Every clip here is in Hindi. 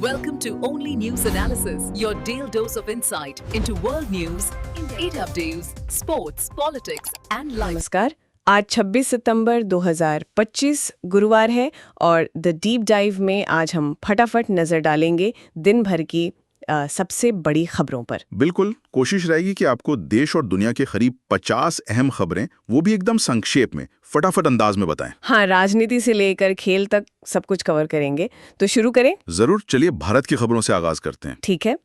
Welcome to Only News Analysis, your daily dose of insight into world news, in-depth news, sports, politics and life. नमस्कार। आज 26 सितंबर 2025 गुरुवार है और द डीप डाइव में आज हम फटाफट नजर डालेंगे दिन भर की सबसे बड़ी खबरों पर। बिल्कुल, कोशिश रहेगी कि आपको देश और दुनिया के करीब 50 अहम खबरें वो भी एकदम संक्षेप में फटाफट अंदाज में बताएं। हाँ, राजनीति से लेकर खेल तक सब कुछ कवर करेंगे। तो शुरू करें? जरूर, चलिए भारत की खबरों से आगाज करते हैं। ठीक है,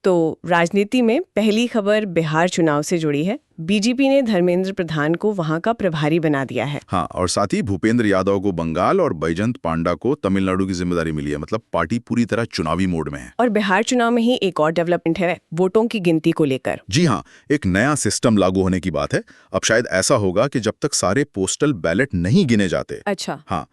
तो राजनीति में पहली खबर बिहार चुनाव से जुड़ी है। बीजेपी ने धर्मेंद्र प्रधान को वहां का प्रभारी बना दिया है। हाँ, और साथ ही भूपेंद्र यादव को बंगाल और बैजंत पांडा को तमिलनाडु की जिम्मेदारी मिली है। मतलब पार्टी पूरी तरह चुनावी मोड में है। और बिहार चुनाव में ही एक और डेवलपमेंट है, वोटों की गिनती को लेकर। जी हाँ, एक नया सिस्टम लागू होने की बात है। अब शायद ऐसा होगा कि जब तक सारे पोस्टल बैलेट नहीं गिने जाते, अच्छा, हाँ,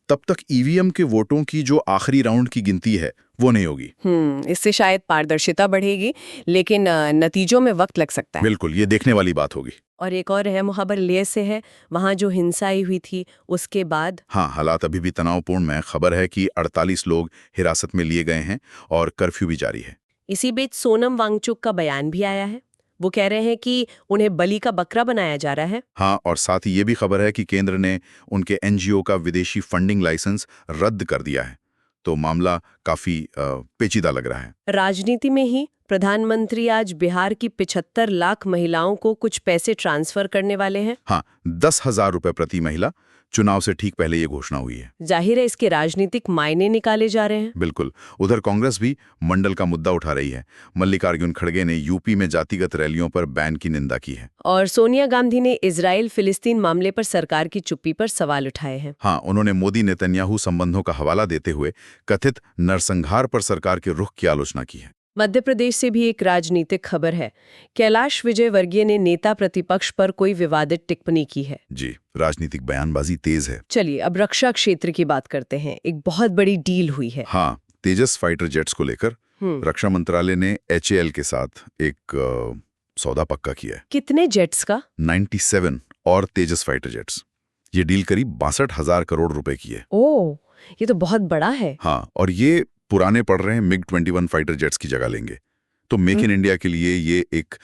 तब तक ईवीएम के वोटों की जो आखिरी राउंड की गिनती है वो नहीं होगी। इससे शायद पारदर्शिता बढ़ेगी, लेकिन नतीजों में वक्त लग सकता है। बिल्कुल, ये देखने वाली बात होगी। और एक और अहम खबर लेह से है, वहां जो हिंसा हुई थी उसके बाद। हाँ, हालात अभी भी तनावपूर्ण में। खबर है कि 48 लोग हिरासत में लिए गए हैं और कर्फ्यू भी जारी है। इसी बीच सोनम वांगचुक का बयान भी आया है। वो कह रहे हैं कि उन्हें बलि का बकरा बनाया जा रहा है। हाँ, और साथ ही ये भी खबर है कि केंद्र ने उनके एनजीओ का विदेशी फंडिंग लाइसेंस रद्द कर दिया है। तो मामला काफी पेचीदा लग रहा है। राजनीति में ही प्रधानमंत्री आज बिहार की 75 लाख महिलाओं को कुछ पैसे ट्रांसफर करने वाले हैं। हाँ, 10,000 रुपए प्रति महिला। चुनाव से ठीक पहले ये घोषणा हुई है। जाहिर है इसके राजनीतिक मायने निकाले जा रहे हैं। बिल्कुल, उधर कांग्रेस भी मंडल का मुद्दा उठा रही है। मल्लिकार्जुन खड़गे ने यूपी में जातिगत रैलियों पर बैन की निंदा की है। और सोनिया गांधी ने इजराइल फिलिस्तीन मामले पर सरकार की चुप्पी पर सवाल उठाए हैं। हाँ, उन्होंने मोदी नेतन्याहू संबंधों का हवाला देते हुए कथित नरसंहार पर सरकार के रुख की आलोचना की है। मध्य प्रदेश से भी एक राजनीतिक खबर है। कैलाश विजयवर्गीय ने नेता प्रतिपक्ष पर कोई विवादित टिप्पणी की है। जी, राजनीतिक बयानबाजी तेज है। चलिए अब रक्षा क्षेत्र की बात करते हैं। एक बहुत बड़ी डील हुई है। हाँ, तेजस फाइटर जेट्स को लेकर रक्षा मंत्रालय ने एचएएल के साथ एक सौदा पक्का किया है। कितने जेट्स का? 97 और तेजस फाइटर जेट्स। ये डील करीब 62,000 करोड़ रुपए की है। ओह, ये तो बहुत बड़ा है। हाँ, और ये पुराने पड़ रहे हैं मिग-21 फाइटर जेट्स की जगह लेंगे। तो मेक इन इंडिया के लिए ये एक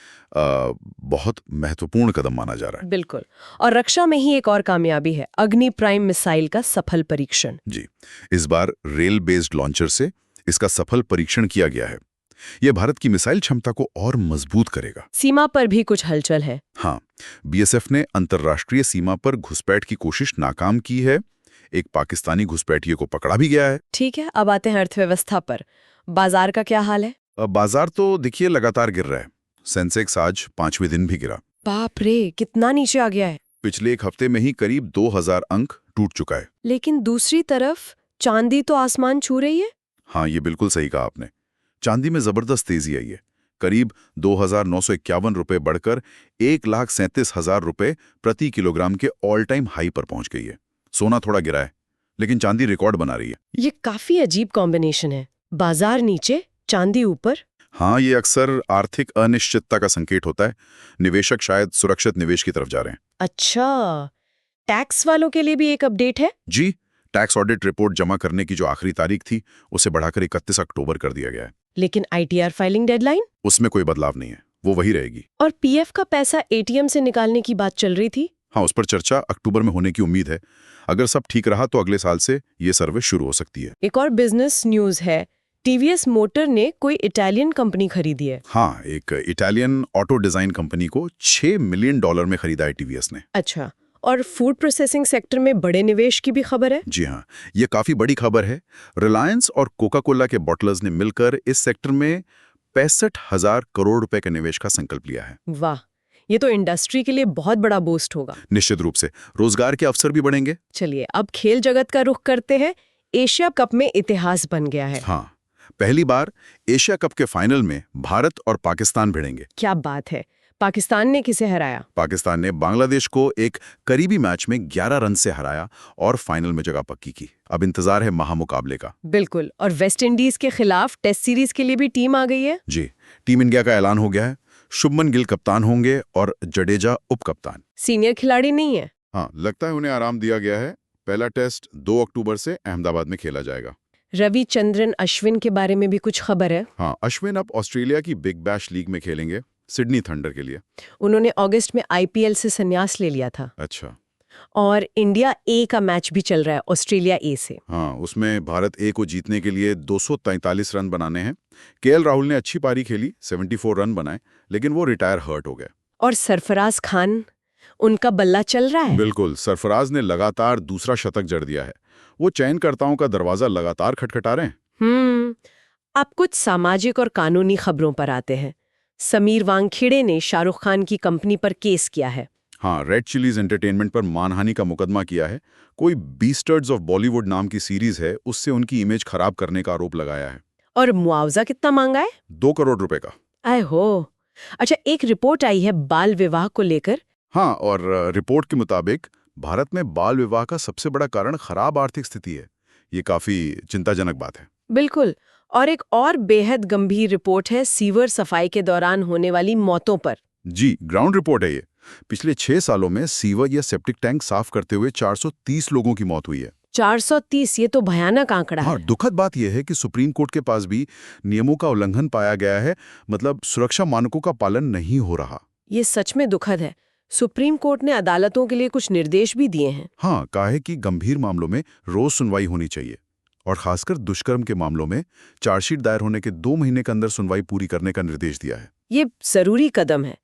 बहुत महत्वपूर्ण कदम माना जा रहा है। बिल्कुल। और रक्षा में ही एक और कामयाबी है, अग्नि प्राइम मिसाइल का सफल परीक्षण। जी, इस बार रेल बेस्ड लॉन्चर से इसका सफल परीक्षण किया गया है। यह भारत की मिसाइल क्षमता को और मजबूत करेगा। सीमा पर भी कुछ हलचल है। हाँ, बीएसएफ ने अंतर्राष्ट्रीय सीमा पर घुसपैठ की कोशिश नाकाम की है। एक पाकिस्तानी घुसपैठिए को पकड़ा भी गया है। ठीक है, अब आते हैं अर्थव्यवस्था पर। बाजार का क्या हाल है? बाजार तो देखिए लगातार गिर रहा है। सेंसेक्स आज 5वें दिन भी गिरा। बाप रे, कितना नीचे आ गया है। पिछले एक हफ्ते में ही करीब 2000 अंक टूट चुका है। लेकिन दूसरी तरफ चांदी तो आसमान छू रही है। हाँ, ये बिल्कुल सही कहा आपने। चांदी में जबरदस्त तेजी आई है। करीब 2,951 रुपए बढ़कर 1,37,000 रुपए प्रति किलोग्राम के ऑल टाइम हाई पर पहुंच गई है। सोना थोड़ा गिरा है, लेकिन चांदी रिकॉर्ड बना रही है। ये काफी अजीब कॉम्बिनेशन है, बाजार नीचे, चांदी ऊपर। हाँ, ये अक्सर आर्थिक अनिश्चितता का संकेत होता है। निवेशक शायद सुरक्षित निवेश की तरफ जा रहे हैं। अच्छा, टैक्स वालों के लिए भी एक अपडेट है? जी, टैक्स ऑडिट रिपोर्ट जमा करने की जो आखिरी तारीख थी उसे बढ़ाकर 31 अक्टूबर कर दिया गया है। लेकिन आईटीआर फाइलिंग डेडलाइन? उसमें कोई बदलाव नहीं है, वो वही रहेगी। और पीएफ का पैसा एटीएम से निकालने की बात चल रही थी। हाँ, उस पर चर्चा अक्टूबर में होने की उम्मीद है। अगर सब ठीक रहा तो अगले साल से ये सर्विस शुरू हो सकती है। एक और बिजनेस न्यूज है, टीवीएस मोटर ने कोई इटालियन कंपनी खरीदी है। हाँ, एक इटालियन ऑटो डिजाइन कंपनी को $6 मिलियन में खरीदा है टीवीएस ने। अच्छा, और फूड प्रोसेसिंग सेक्टर में बड़े निवेश की भी खबर है। जी हाँ, ये काफी बड़ी खबर है। रिलायंस और कोका कोला के बॉटलर्स ने मिलकर इस सेक्टर में 65,000 करोड़ रुपए के निवेश का संकल्प लिया है। वाह, ये तो इंडस्ट्री के लिए बहुत बड़ा बूस्ट होगा। निश्चित रूप से रोजगार के अवसर भी बढ़ेंगे। चलिए अब खेल जगत का रुख करते हैं। एशिया कप में इतिहास बन गया है। हाँ, पहली बार एशिया कप के फाइनल में भारत और पाकिस्तान भिड़ेंगे। क्या बात है। पाकिस्तान ने किसे हराया? पाकिस्तान ने बांग्लादेश को एक करीबी मैच में 11 रन से हराया और फाइनल में जगह पक्की की। अब इंतजार है महामुकाबले का। बिल्कुल। और वेस्ट इंडीज के खिलाफ टेस्ट सीरीज के लिए भी टीम आ गई है। जी, टीम इंडिया का ऐलान हो गया है। शुभमन गिल कप्तान होंगे और जडेजा उप कप्तान। सीनियर खिलाड़ी नहीं है। हाँ, लगता है उन्हें आराम दिया गया है। पहला टेस्ट 2 अक्टूबर से अहमदाबाद में खेला जाएगा। रविचंद्रन अश्विन के बारे में भी कुछ खबर है। हाँ, अश्विन अब ऑस्ट्रेलिया की बिग बैश लीग में खेलेंगे, सिडनी थंडर के लिए। उन्होंने अगस्त में आईपीएल से संन्यास ले लिया था। अच्छा। और इंडिया ए का मैच भी चल रहा है ऑस्ट्रेलिया ए से। हाँ, उसमें भारत ए को जीतने के लिए 243 रन बनाने हैं। केएल राहुल ने अच्छी पारी खेली, 74 रन बनाए, लेकिन वो रिटायर हर्ट हो गए। और सरफराज खान, उनका बल्ला चल रहा है। बिल्कुल, सरफराज ने लगातार दूसरा शतक जड़ दिया है। वो चयनकर्ताओं का दरवाजा लगातार खटखटा रहे हैं। अब कुछ सामाजिक और कानूनी खबरों पर आते हैं। समीर वांगखेड़े ने शाहरुख खान की कंपनी पर केस किया है। हाँ, रेड चिलीज एंटरटेनमेंट पर मानहानि का मुकदमा किया है। कोई बीस्टर्ड्स ऑफ बॉलीवुड नाम की सीरीज है, उससे उनकी इमेज खराब करने का आरोप लगाया है। और मुआवजा कितना मांगा है? 2 करोड़ रुपए का। आए हो। अच्छा, एक रिपोर्ट आई है बाल विवाह को लेकर। हाँ, और रिपोर्ट के मुताबिक भारत में बाल विवाह का सबसे बड़ा कारण खराब आर्थिक स्थिति है। ये काफी चिंताजनक बात है। बिल्कुल। और एक और बेहद गंभीर रिपोर्ट है सीवर सफाई के दौरान होने वाली मौतों पर। जी, ग्राउंड रिपोर्ट है ये। पिछले 6 सालों में सीवर या सेप्टिक टैंक साफ करते हुए 430 लोगों की मौत हुई है। 430, ये तो भयानक आंकड़ा हाँ, है। दुखद बात यह है कि सुप्रीम कोर्ट के पास भी नियमों का उल्लंघन पाया गया है, मतलब सुरक्षा मानकों का पालन नहीं हो रहा। ये सच में दुखद है। सुप्रीम कोर्ट ने अदालतों के लिए कुछ निर्देश भी दिए हैं। हाँ, कहा है कि गंभीर मामलों में रोज सुनवाई होनी चाहिए और खासकर दुष्कर्म के मामलों में चार्जशीट दायर होने के 2 महीने के अंदर सुनवाई पूरी करने का निर्देश दिया है। ये जरूरी कदम है।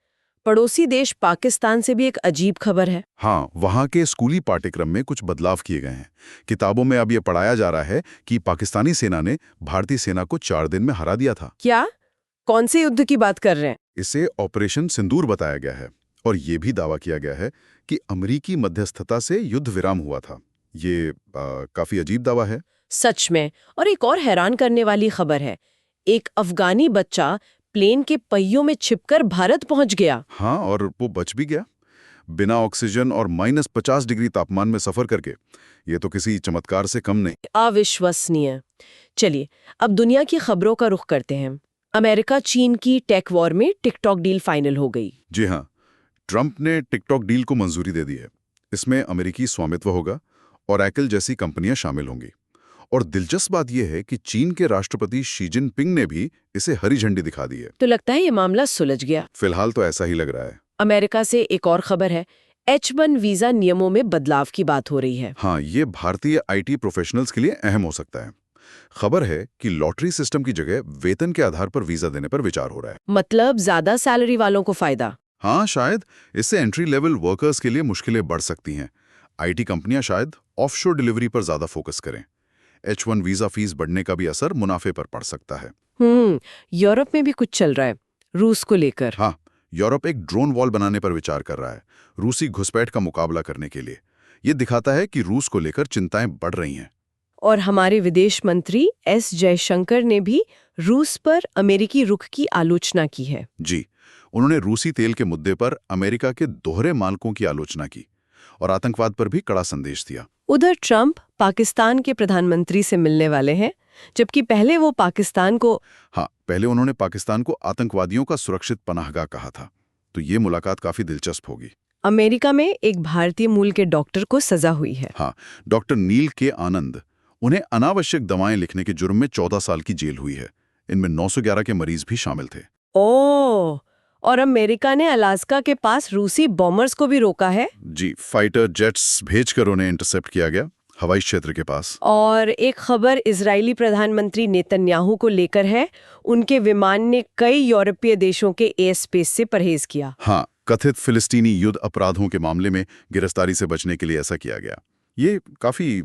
पड़ोसी देश पाकिस्तान से भी एक अजीब खबर है। हाँ, वहाँ के स्कूली पाठ्यक्रम में कुछ बदलाव किए गए हैं। किताबों में अब ये पढ़ाया जा रहा है कि पाकिस्तानी सेना ने भारतीय सेना को 4 दिन में हरा दिया था। क्या? कौन से युद्ध की बात कर रहे हैं? इसे ऑपरेशन सिंदूर बताया गया है और ये भी दावा किया गया है कि अमेरिकी मध्यस्थता से युद्ध विराम हुआ था। ये काफी अजीब दावा है। सच में। और एक और हैरान करने वाली खबर है। एक अफगानी बच्चा प्लेन के पहियों में छिपकर भारत पहुंच गया। हाँ, और वो बच भी गया, बिना ऑक्सीजन और -50 डिग्री तापमान में सफर करके। ये तो किसी चमत्कार से कम नहीं। अविश्वसनीय। चलिए, अब दुनिया की खबरों का रुख करते हैं। अमेरिका चीन की टेक वॉर में टिकटॉक डील फाइनल हो गई। जी हाँ, ट्रंप ने टिकटॉक डील को मंजूरी दे दी है। इसमें अमेरिकी स्वामित्व होगा और एप्पल जैसी कंपनियां शामिल होंगी। और दिलचस्प बात यह है कि चीन के राष्ट्रपति शी जिनपिंग ने भी इसे हरी झंडी दिखा दी है। तो लगता है ये मामला सुलझ गया। फिलहाल तो ऐसा ही लग रहा है। अमेरिका से एक और खबर है। H1 वीजा नियमों में बदलाव की बात हो रही है। हाँ, ये भारतीय IT प्रोफेशनल्स के लिए अहम हो सकता है। खबर है कि लॉटरी सिस्टम की जगह वेतन के आधार पर वीजा देने पर विचार हो रहा है। मतलब ज्यादा सैलरी वालों को फायदा। हाँ, शायद इससे एंट्री लेवल वर्कर्स के लिए मुश्किलें बढ़ सकती हैं। IT कंपनियां शायद ऑफशोर डिलीवरी पर ज्यादा फोकस करें। H1 वीजा फीस बढ़ने का भी असर मुनाफे पर पड़ सकता है। यूरोप में भी कुछ चल रहा है रूस को लेकर। हाँ, यूरोप एक ड्रोन वॉल बनाने पर विचार कर रहा है, रूसी घुसपैठ का मुकाबला करने के लिए। ये दिखाता है कि रूस को लेकर चिंताएं बढ़ रही हैं। और हमारे विदेश मंत्री S जयशंकर ने भी रूस पर अमेरिकी रुख की आलोचना की है। जी, उन्होंने रूसी तेल के मुद्दे पर अमेरिका के दोहरे मानकों की आलोचना की और आतंकवाद पर भी कड़ा संदेश दिया। उधर ट्रंप पाकिस्तान के प्रधानमंत्री से मिलने वाले हैं, जबकि पहले वो पाकिस्तान को पहले उन्होंने पाकिस्तान को आतंकवादियों का सुरक्षित पनाहगाह कहा था। तो ये मुलाकात काफी दिलचस्प होगी। अमेरिका में एक भारतीय मूल के डॉक्टर को सजा हुई है। हाँ, डॉक्टर नील के आनंद, उन्हें अनावश्यक दवाएं लिखने के जुर्म में 14 साल की जेल हुई है। इनमें 911 के मरीज भी शामिल थे। ओह, और अमेरिका ने अलास्का के पास रूसी बॉम्बर्स को भी रोका है। जी, फाइटर जेट्स भेजकर उन्हें इंटरसेप्ट किया गया हवाई क्षेत्र के पास। और एक खबर इजरायली प्रधानमंत्री नेतन्याहू को लेकर है। उनके विमान ने कई यूरोपीय देशों के एयर स्पेस से परहेज किया। हाँ, कथित फिलिस्तीनी युद्ध अपराधों के मामले में गिरफ्तारी से बचने के लिए ऐसा किया गया। ये काफी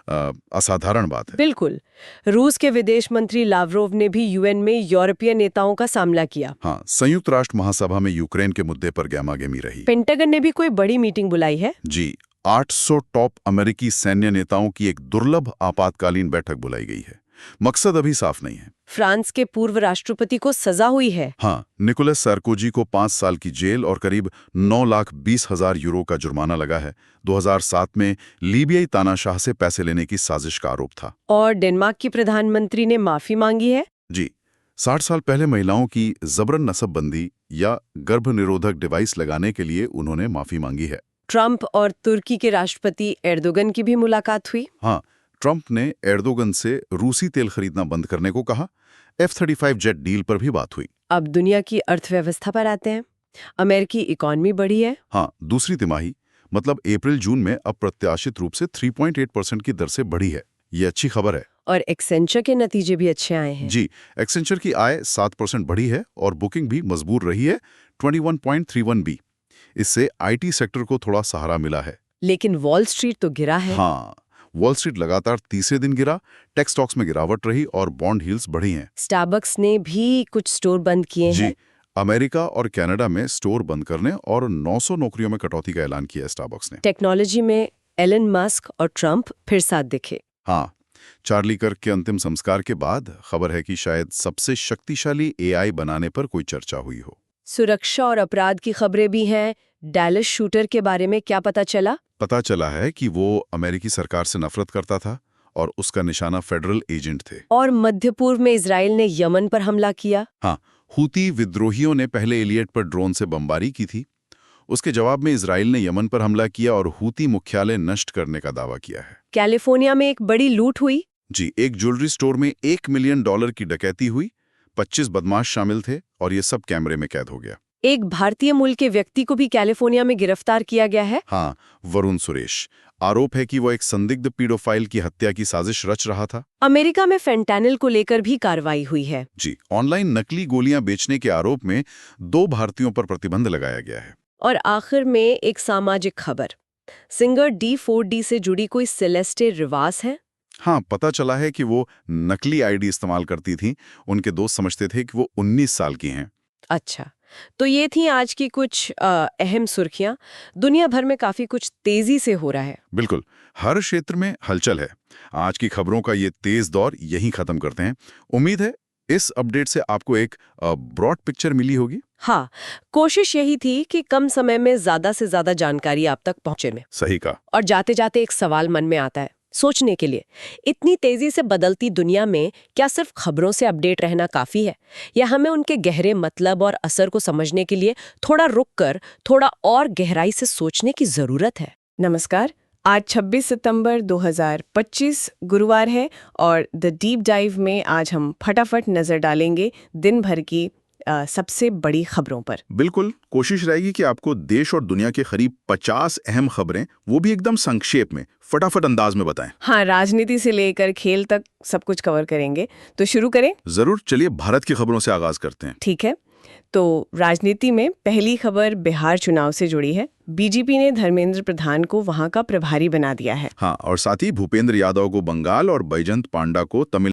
असाधारण बात है। बिल्कुल। रूस के विदेश मंत्री लावरोव ने भी यूएन में यूरोपीय नेताओं का सामना किया। हाँ, संयुक्त राष्ट्र महासभा में यूक्रेन के मुद्दे पर गहमागहमी रही। पेंटागन ने भी कोई बड़ी मीटिंग बुलाई है। जी, 800 टॉप अमेरिकी सैन्य नेताओं की एक दुर्लभ आपातकालीन बैठक बुलाई गई है। मकसद अभी साफ नहीं है। फ्रांस के पूर्व राष्ट्रपति को सजा हुई है। हाँ, निकोलस सार्कोजी को 5 साल की जेल और करीब 9,20,000 यूरो का जुर्माना लगा है। 2007 में लीबियाई तानाशाह से पैसे लेने की साजिश का आरोप था। और डेनमार्क की प्रधानमंत्री ने माफी मांगी है। जी, 60 साल पहले महिलाओं की जबरन नसबबंदी या गर्भ निरोधक डिवाइस लगाने के लिए उन्होंने माफी मांगी है। ट्रंप और तुर्की के राष्ट्रपति एर्दोगन की भी मुलाकात हुई। हाँ, ट्रंप ने एर्दोगन से रूसी तेल खरीदना बंद करने को कहा। F-35 जेट डील पर भी बात हुई। अब दुनिया की अर्थव्यवस्था पर आते हैं। अमेरिकी इकॉनमी बढ़ी है। हाँ, दूसरी तिमाही मतलब अप्रैल-जून में अप्रत्याशित रूप से 3.8% की दर से बढ़ी है। ये अच्छी खबर है। और एक्सेंचर के नतीजे भी अच्छे आए हैं। जी, एक्सेंचर की आय 7% बढ़ी है और बुकिंग भी मजबूत रही है 21.31 बी। इससे आईटी सेक्टर को थोड़ा सहारा मिला है। लेकिन वॉल स्ट्रीट तो गिरा है। हाँ, वॉल स्ट्रीट लगातार तीसरे दिन गिरा, टेक स्टॉक्स में गिरावट रही और बॉन्ड यील्ड्स बढ़ी हैं। स्टारबक्स ने भी कुछ स्टोर बंद किए जी, हैं। अमेरिका और कनाडा में स्टोर बंद करने और 900 नौकरियों में कटौती का ऐलान किया है स्टारबक्स ने। टेक्नोलॉजी में एलन मस्क और ट्रंप फिर साथ दिखे। हाँ, चार्ली कर्क के अंतिम संस्कार के बाद खबर है कि शायद सबसे शक्तिशाली एआई बनाने पर कोई चर्चा हुई हो। सुरक्षा और अपराध की खबरें भी हैं। डैलस शूटर के बारे में क्या पता चला? पता चला है कि वो अमेरिकी सरकार से नफरत करता था और उसका निशाना फेडरल एजेंट थे। और मध्य पूर्व में इजराइल ने यमन पर हमला किया। हाँ, हूती विद्रोहियों ने पहले एलियट पर ड्रोन से बमबारी की थी। उसके जवाब में इजराइल ने यमन पर हमला किया और हूती मुख्यालय नष्ट करने का दावा किया है। कैलिफोर्निया में एक बड़ी लूट हुई। जी, एक ज्वेलरी स्टोर में $1 मिलियन की डकैती हुई। 25 बदमाश शामिल थे और ये सब कैमरे में कैद हो गया। एक भारतीय मूल के व्यक्ति को भी कैलिफोर्निया में गिरफ्तार किया गया है। हाँ, वरुण सुरेश। आरोप है कि वो एक संदिग्ध पीडोफाइल की हत्या की साजिश रच रहा था। अमेरिका में फेंटानिल को लेकर भी कार्रवाई हुई है। जी, ऑनलाइन नकली गोलियां बेचने के आरोप में 2 भारतीयों पर प्रतिबंध लगाया गया है। और आखिर में एक सामाजिक खबर। सिंगर D4D से जुड़ी कोई सेलेस्टे रिवास है। हाँ, पता चला है कि वो नकली आईडी इस्तेमाल करती थी। उनके दोस्त समझते थे कि वो 19 साल की हैं। अच्छा, तो ये थी आज की कुछ अहम सुर्खियां। दुनिया भर में काफी कुछ तेजी से हो रहा है। बिल्कुल, हर क्षेत्र में हलचल है। आज की खबरों का ये तेज दौर यहीं खत्म करते हैं। उम्मीद है इस अपडेट से आपको एक ब्रॉड पिक्चर मिली होगी। हाँ, कोशिश यही थी कि कम समय में ज्यादा से ज्यादा जानकारी आप तक पहुंचे में। सही कहा। और जाते जाते एक सवाल मन में आता है सोचने के लिए, इतनी तेजी से बदलती दुनिया में क्या सिर्फ खबरों से अपडेट रहना काफी है, या हमें उनके गहरे मतलब और असर को समझने के लिए थोड़ा रुककर थोड़ा और गहराई से सोचने की जरूरत है? नमस्कार, आज 26 सितंबर 2025 गुरुवार है और द डीप डाइव में आज हम फटाफट नजर डालेंगे दिन भर की सबसे बड़ी खबरों पर। बिल्कुल, कोशिश रहेगी कि आपको देश और दुनिया के करीब 50 अहम खबरें, वो भी एकदम संक्षेप में, फटाफट अंदाज में बताएं। हाँ, राजनीति से लेकर खेल तक सब कुछ कवर करेंगे। तो शुरू करें? जरूर, चलिए भारत की खबरों से आगाज करते हैं। ठीक है, तो राजनीति में पहली खबर बिहार चुनाव से जुड़ी है। बीजेपी ने धर्मेंद्र प्रधान को वहां का प्रभारी बना दिया है। हाँ, और साथ ही भूपेंद्र यादव को बंगाल और बैजंत पांडा को तमिल